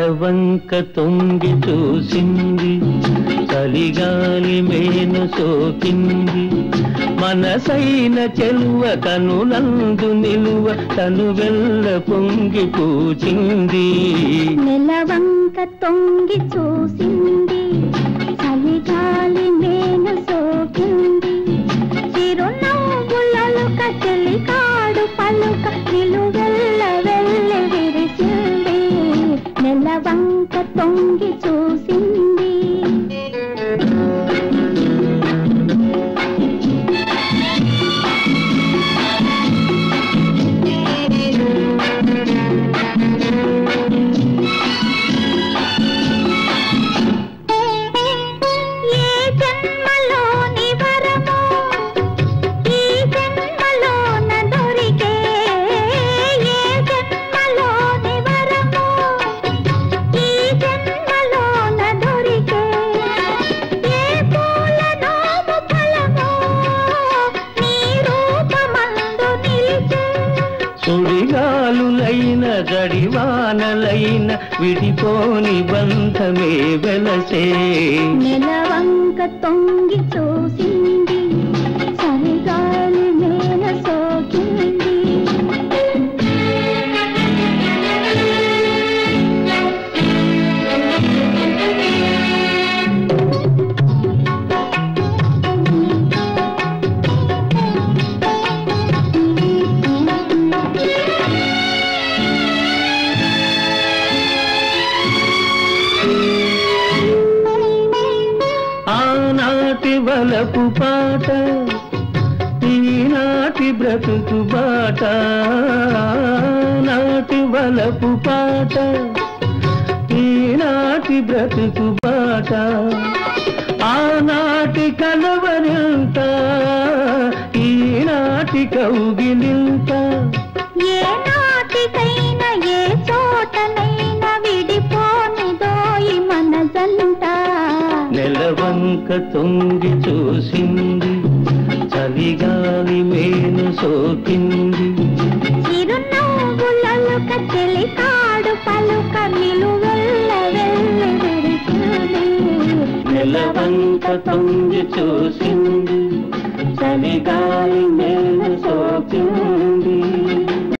నెలవంక తొంగి చూసింది, చలిగాలి మేను సోకింది. మనసైన చెలువ కనులందు నిలువ తను వెల్ల పొంగి పూచింది. నెలవంక తొంగి చూసింది, చలిగాలి మేను సోకింది. చిరునవ్వులొలుక చెలికాడు పలుక నిలువెల్ల వెళ్ళి విరిసింది. నెలవంక తొంగి చూసింది. సుడిగాలులైన గడివానలైన విడిపోని బంధమే వెలసే. నెలవంక తొంగి చూసింది, చలిగాలి మేన సోకింది. ఆనాటి వలపు పాట, ఈనాటి బ్రతుకు బాట. నాటి వలపు పాట, ఈనాటి బ్రతుకు బాట. ఆనాటి కలవరింత, ఈనాటి కౌగిలింత. ఏ నాటికైనా ఏ చోటనైనా విడిపోనిదోయి మన జంట. నెలవంక తొంగి చూసింది, చలిగాలి మేను సోకింది. చిరునవ్వులొలుక చెలికాడు పలుక నిలువెల్ల వెళ్ళి విరిసింది. నెలవంక తొంగి చూసింది, చలిగాలి మేను